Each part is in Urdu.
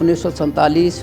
1947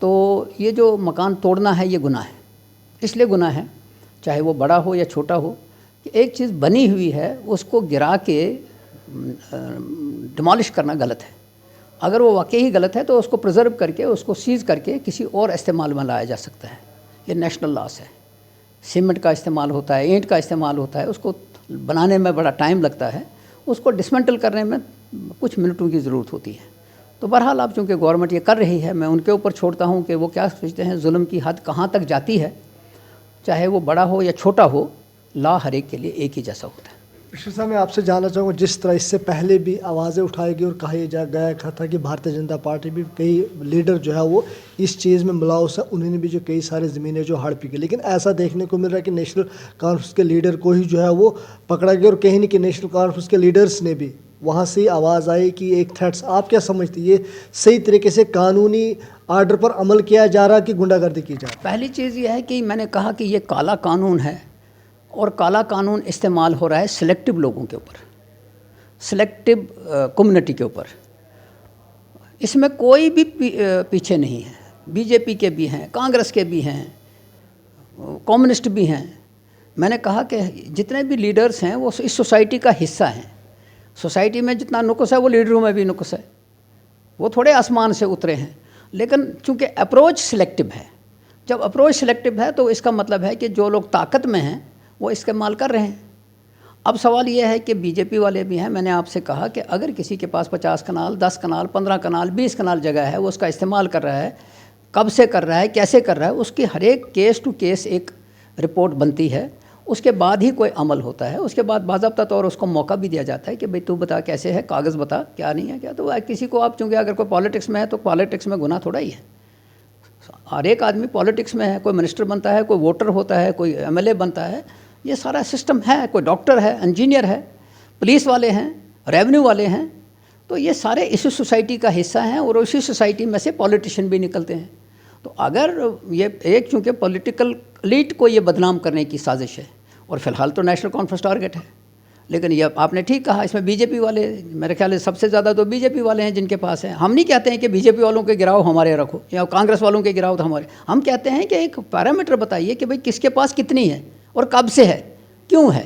تو یہ جو مکان توڑنا ہے یہ گناہ ہے. اس لیے گناہ ہے چاہے وہ بڑا ہو یا چھوٹا ہو کہ ایک چیز بنی ہوئی ہے اس کو گرا کے ڈیمالش کرنا غلط ہے. اگر وہ واقعی غلط ہے تو اس کو پرزرو کر کے اس کو سیز کر کے کسی اور استعمال میں لایا جا سکتا ہے. یہ نیشنل لاس ہے. سیمنٹ کا استعمال ہوتا ہے, اینٹ کا استعمال ہوتا ہے, اس کو بنانے میں بڑا ٹائم لگتا ہے, اس کو ڈسمنٹل کرنے میں کچھ منٹوں کی ضرورت ہوتی ہے. تو بہرحال اب چونکہ گورنمنٹ یہ کر رہی ہے, میں ان کے اوپر چھوڑتا ہوں کہ وہ کیا سوچتے ہیں ظلم کی حد کہاں تک جاتی ہے. چاہے وہ بڑا ہو یا چھوٹا ہو, لا ہر ایک کے لیے ایک ہی جیسا ہوتا ہے. پشر صاحب میں آپ سے جاننا چاہوں گا, جس طرح اس سے پہلے بھی آوازیں اٹھائی گئی اور کہا گیا تھا کہ بھارتیہ جنتا پارٹی بھی کئی لیڈر جو ہے وہ اس چیز میں ملوث ہے, انہوں نے بھی جو کئی سارے زمینیں جو ہڑپی گئی, لیکن ایسا دیکھنے کو مل رہا ہے کہ نیشنل کانفرنس کے لیڈر کو ہی جو ہے وہ پکڑا گیا, اور کہیں نہیں کہ نیشنل کانفرنس کے لیڈرز نے بھی وہاں سے آواز آئی کہ ایک تھریٹس. آپ کیا سمجھتے ہیں یہ صحیح طریقے سے قانونی آرڈر پر عمل کیا جا رہا کہ گنڈا گردی کی جا رہی؟ پہلی چیز یہ ہے کہ میں نے کہا کہ یہ کالا قانون ہے, اور کالا قانون استعمال ہو رہا ہے سلیکٹو لوگوں کے اوپر, سلیکٹو کمیونٹی کے اوپر. اس میں کوئی بھی پیچھے نہیں ہے. بی جے پی کے بھی ہیں, کانگریس کے بھی ہیں, کمیونسٹ بھی ہیں. میں نے کہا کہ جتنے بھی لیڈرز ہیں وہ اس سوسائٹی کا حصہ ہیں. سوسائٹی میں جتنا نقص ہے وہ لیڈروں میں بھی نقص ہے. وہ تھوڑے آسمان سے اترے ہیں, لیکن چونکہ اپروچ سلیکٹو ہے. جب اپروچ سلیکٹو ہے تو اس کا مطلب ہے کہ جو لوگ طاقت میں ہیں وہ استعمال کر رہے ہیں. اب سوال یہ ہے کہ بی جے پی والے بھی ہیں. میں نے آپ سے کہا کہ اگر کسی کے پاس 50 کنال, 10 کنال, 15 کنال, 20 کنال جگہ ہے, وہ اس کا استعمال کر رہا ہے, کب سے کر رہا ہے, کیسے کر رہا ہے, اس کی ہر ایک کیس ٹو کیس ایک رپورٹ بنتی ہے. اس کے بعد ہی کوئی عمل ہوتا ہے. اس کے بعد باضابطہ طور اس کو موقع بھی دیا جاتا ہے کہ بھئی تو بتا کیسے ہے, کاغذ بتا کیا نہیں ہے کیا. تو کسی کو آپ چونکہ اگر کوئی پالیٹکس میں ہے تو پالیٹکس میں گناہ تھوڑا ہی ہے. ہر ایک آدمی پالیٹکس میں ہے, کوئی منسٹر بنتا ہے, کوئی ووٹر ہوتا ہے, کوئی ایم ایل اے بنتا ہے. یہ سارا سسٹم ہے. کوئی ڈاکٹر ہے, انجینئر ہے, پولیس والے ہیں, ریونیو والے ہیں. تو یہ سارے اسی سوسائٹی کا حصہ ہیں, اور اسی سوسائٹی میں سے پولیٹیشین بھی نکلتے ہیں. تو اگر یہ ایک چونکہ پولیٹیکل ایلیٹ کو یہ بدنام کرنے کی سازش ہے, اور فی الحال تو نیشنل کانفرنس ٹارگٹ ہے. لیکن یہ آپ نے ٹھیک کہا, اس میں بی جے پی والے میرے خیال سے سب سے زیادہ تو بی جے پی والے ہیں جن کے پاس ہیں. ہم نہیں کہتے ہیں کہ بی جے پی والوں کے گراؤ ہمارے رکھو یا کانگریس والوں کے گراؤ تو ہمارے. ہم کہتے ہیں کہ ایک پیرامیٹر بتائیے کہ بھئی کس کے پاس کتنی ہے اور کب سے ہے, کیوں ہے.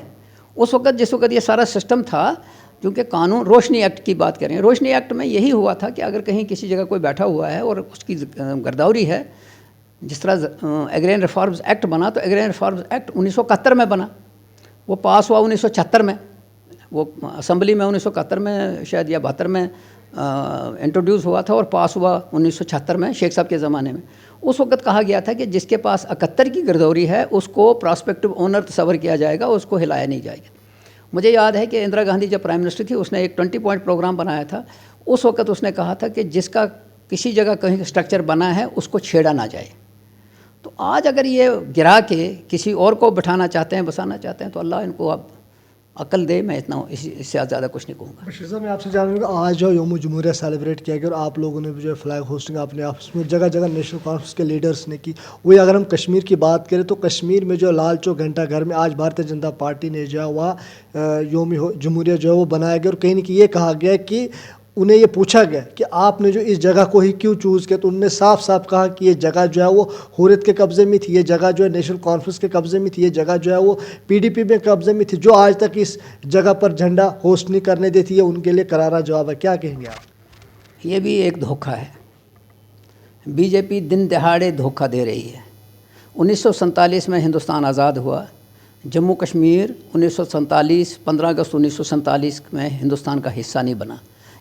اس وقت جس وقت یہ سارا سسٹم تھا, کیونکہ قانون روشنی ایکٹ کی بات کریں, روشنی ایکٹ میں یہی ہوا تھا کہ اگر کہیں کسی جگہ کوئی بیٹھا ہوا ہے اور اس کی گردوری ہے, جس طرح ایگرین ریفارمز ایکٹ بنا, تو ایگرین ریفارمز ایکٹ 1971 میں بنا, وہ پاس ہوا 1976 میں, وہ اسمبلی میں 1971 میں شاید یا 72 میں انٹروڈیوس ہوا تھا, اور پاس ہوا 1976 میں شیخ صاحب کے زمانے میں. اس وقت کہا گیا تھا کہ جس کے پاس 71 کی گردوری ہے اس کو پراسپیکٹو اونر تصور کیا جائے گا, اس کو ہلایا نہیں جائے گا. مجھے یاد ہے کہ اندرا گاندھی جب پرائم منسٹر تھی, اس نے ایک 20 پوائنٹ پروگرام بنایا تھا. اس وقت اس نے کہا تھا کہ جس کا کسی جگہ کہیں اسٹرکچر بنا ہے اس کو چھیڑا نہ جائے. تو آج اگر یہ گرا کے کسی اور کو بٹھانا چاہتے ہیں, بسانا چاہتے ہیں, تو اللہ ان کو اب عقل دے. میں اتنا اس سے زیادہ کچھ نہیں کہوں گا. بشیر صاحب میں آپ سے جانوں گا, آج جو یوم جمہوریہ سیلیبریٹ کیا گیا, اور آپ لوگوں نے بھی جو ہے فلیگ ہوسٹنگ اپنے آفس میں جگہ جگہ نیشنل کانفرنس کے لیڈرز نے کی. وہی اگر ہم کشمیر کی بات کریں تو کشمیر میں جو لال چوک گھنٹہ گھر میں آج بھارتیہ جنتا پارٹی نے جو ہے وہاں یوم جمہوریہ جو ہے وہ بنایا گیا, اور کہیں نہ کہیں یہ کہا گیا کہ انہیں یہ پوچھا گیا کہ آپ نے جو اس جگہ کو ہی کیوں چوز کیا, تو انہوں نے صاف صاف کہا کہ یہ جگہ جو ہے وہ حریت کے قبضے میں تھی, یہ جگہ جو ہے نیشنل کانفرنس کے قبضے میں تھی, یہ جگہ جو ہے وہ پی ڈی پی میں قبضے میں تھی. جو آج تک اس جگہ پر جھنڈا ہوسٹ نہیں کرنے دیتی ہے, ان کے لیے کرارا جواب ہے. کیا کہیں گے آپ؟ یہ بھی ایک دھوکہ ہے. بی جے پی دن دہاڑے دھوکہ دے رہی ہے. 1947 میں ہندوستان آزاد ہوا, جموں کشمیر 1947 15 اگست 1947 میں ہندوستان کا حصہ نہیں بنا.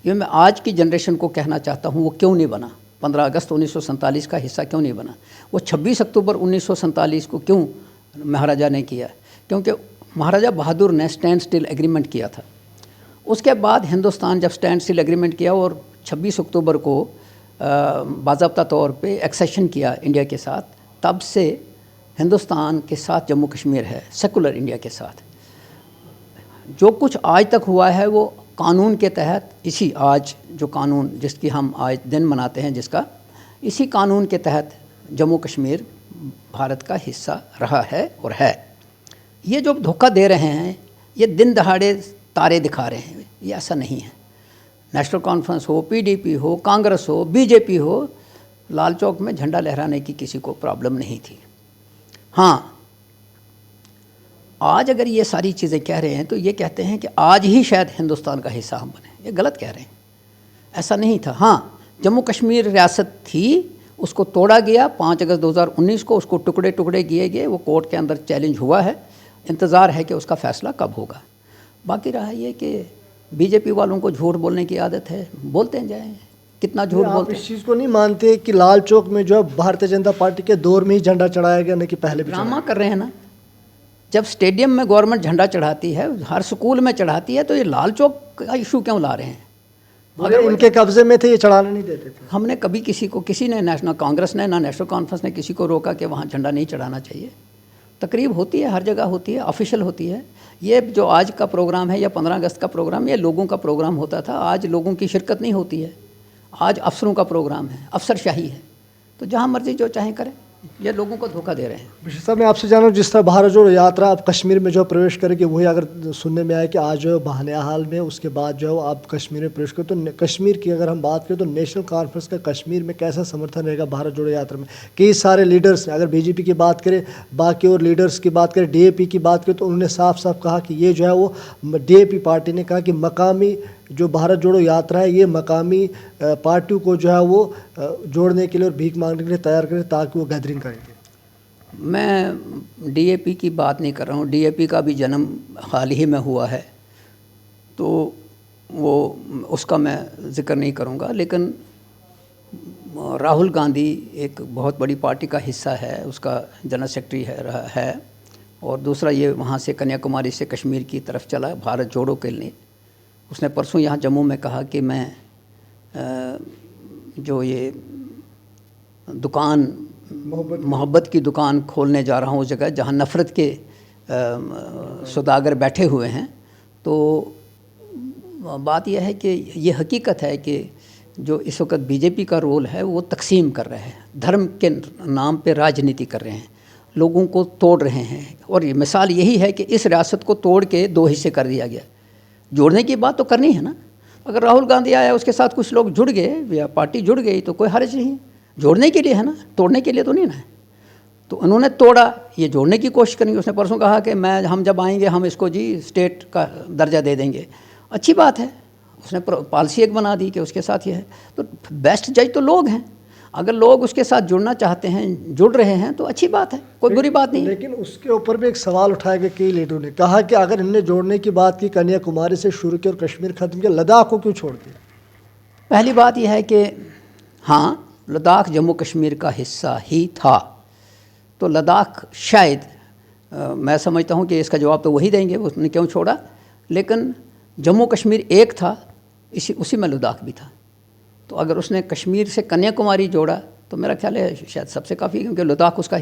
یہ میں آج کی جنریشن کو کہنا چاہتا ہوں وہ کیوں نہیں بنا, 15 اگست 1947 کا حصہ کیوں نہیں بنا, وہ 26 اکتوبر 1947 کو کیوں مہاراجہ نے کیا. کیونکہ مہاراجہ بہادر نے اسٹینڈ سٹل ایگریمنٹ کیا تھا. اس کے بعد ہندوستان جب اسٹینڈ سٹل ایگریمنٹ کیا اور 26 اکتوبر کو باضابطہ طور پہ ایکسیشن کیا انڈیا کے ساتھ, تب سے ہندوستان کے ساتھ جموں کشمیر ہے, سیکولر انڈیا کے ساتھ. جو کچھ آج تک ہوا ہے وہ قانون کے تحت, اسی آج جو قانون جس کی ہم آج دن مناتے ہیں جس کا, اسی قانون کے تحت جموں کشمیر بھارت کا حصہ رہا ہے اور ہے. یہ جو دھوکہ دے رہے ہیں, یہ دن دہاڑے تارے دکھا رہے ہیں, یہ ایسا نہیں ہے. نیشنل کانفرنس ہو, پی ڈی پی ہو, کانگریس ہو, بی جے پی ہو, لال چوک میں جھنڈا لہرانے کی کسی کو پرابلم نہیں تھی. ہاں آج اگر یہ ساری چیزیں کہہ رہے ہیں تو یہ کہتے ہیں کہ آج ہی شاید ہندوستان کا حصہ ہم بنے. یہ غلط کہہ رہے ہیں, ایسا نہیں تھا. ہاں جموں کشمیر ریاست تھی, اس کو توڑا گیا 5 اگست 2019 کو, اس کو ٹکڑے ٹکڑے کیے گئے, وہ کورٹ کے اندر چیلنج ہوا ہے. انتظار ہے کہ اس کا فیصلہ کب ہوگا. باقی رہا یہ کہ بی جے پی والوں کو جھوٹ بولنے کی عادت ہے, بولتے جائیں, کتنا جھوٹ آپ بولتے اس چیز کو نہیں مانتے کہ لال چوک میں جو ہے بھارتیہ جنتا پارٹی کے دور میں ہی جھنڈا چڑھایا گیا, نہیں کہ پہلے بھی ڈرامہ کر رہے ہیں نا. جب اسٹیڈیم میں گورنمنٹ جھنڈا چڑھاتی ہے, ہر سکول میں چڑھاتی ہے, تو یہ لال چوک کا ایشو کیوں لا رہے ہیں؟ اگر ان کے قبضے میں تھے یہ چڑھانے نہیں دیتے تھے. ہم نے کبھی کسی نے نیشنل کانگریس نے نہ نیشنل کانفرنس نے کسی کو روکا کہ وہاں جھنڈا نہیں چڑھانا چاہیے. تقریب ہوتی ہے, ہر جگہ ہوتی ہے, آفیشیل ہوتی ہے. یہ جو آج کا پروگرام ہے یا 15 اگست کا پروگرام, یہ لوگوں کا پروگرام ہوتا تھا. آج لوگوں کی شرکت نہیں ہوتی ہے, آج افسروں کا پروگرام ہے, افسر شاہی ہے. تو جہاں مرضی جو چاہیں کریں, یہ لوگوں کو دھوکہ دے رہے ہیں. بشیر صاحب میں آپ سے جانوں, جس طرح بھارت جوڑو یاترا اب کشمیر میں جو پرویش کرے گی, وہی اگر سننے میں آیا کہ آج جو ہے بہانیہ حال میں, اس کے بعد جو ہے آپ کشمیر میں پرویش کریں, تو کشمیر کی اگر ہم بات کریں تو نیشنل کانفرنس کا کشمیر میں کیسا سمرتھن رہے گا بھارت جوڑو یاترا میں؟ کئی سارے لیڈرز ہیں, اگر بی جے پی کی بات کریں, باقی اور لیڈرز کی بات کریں, ڈی اے پی کی بات کریں, تو انہوں نے صاف صاف کہا کہ یہ جو ہے وہ ڈی اے پی پارٹی نے کہا کہ مقامی جو بھارت جوڑو یاترا ہے یہ مقامی پارٹیوں کو جو ہے وہ جوڑنے کے لیے اور بھیک مانگنے کے لیے تیار کرے تاکہ وہ گیدرنگ کریں گے. میں ڈی اے پی کی بات نہیں کر رہا ہوں. ڈی اے پی کا بھی جنم حال ہی میں ہوا ہے, تو وہ اس کا میں ذکر نہیں کروں گا. لیکن راہل گاندھی ایک بہت بڑی پارٹی کا حصہ ہے, اس کا جنرل سیکرٹری ہے. اور دوسرا یہ وہاں سے کنیا کماری سے کشمیر کی طرف چلا بھارت جوڑو کے لیے. اس نے پرسوں یہاں جموں میں کہا کہ میں جو یہ دکان محبت کی دکان کھولنے جا رہا ہوں اس جگہ جہاں نفرت کے سوداگر بیٹھے ہوئے ہیں. تو بات یہ ہے کہ یہ حقیقت ہے کہ جو اس وقت بی جے پی کا رول ہے وہ تقسیم کر رہے ہیں, دھرم کے نام پہ راجنیتی کر رہے ہیں, لوگوں کو توڑ رہے ہیں. اور یہ مثال یہی ہے کہ اس ریاست کو توڑ کے 2 حصے کر دیا گیا. جوڑنے کی بات تو کرنی ہے نا. اگر راہل گاندھی آیا, اس کے ساتھ کچھ لوگ جڑ گئے یا پارٹی جڑ گئی تو کوئی حرج نہیں. جوڑنے کے لیے ہے نا, توڑنے کے لیے تو نہیں نا ہے. تو انہوں نے توڑا, یہ جوڑنے کی کوشش کریں گے. اس نے پرسوں کہا کہ ہم جب آئیں گے ہم اس کو جی اسٹیٹ کا درجہ دے دیں گے. اچھی بات ہے, اس نے پالیسی ایک بنا دی کہ اس کے ساتھ یہ ہے. تو بیسٹ جج تو لوگ ہیں. اگر لوگ اس کے ساتھ جڑنا چاہتے ہیں, جڑ رہے ہیں, تو اچھی بات ہے, کوئی بری بات نہیں. لیکن اس کے اوپر بھی ایک سوال اٹھایا گیا کئی لیڈروں نے, کہا کہ اگر ان نے جوڑنے کی بات کی, کنیا کماری سے شروع کی اور کشمیر ختم کیا, لداخ کو کیوں چھوڑ دیا؟ پہلی بات یہ ہے کہ ہاں لداخ جموں کشمیر کا حصہ ہی تھا. تو لداخ شاید میں سمجھتا ہوں کہ اس کا جواب تو وہی دیں گے, اس نے کیوں چھوڑا. لیکن جموں کشمیر ایک تھا, اسی میں لداخ بھی تھا. تو اگر اس نے کشمیر سے کنیا کماری جوڑا تو میرا خیال ہے شاید سب سے کافی, کیونکہ لداخ اس کا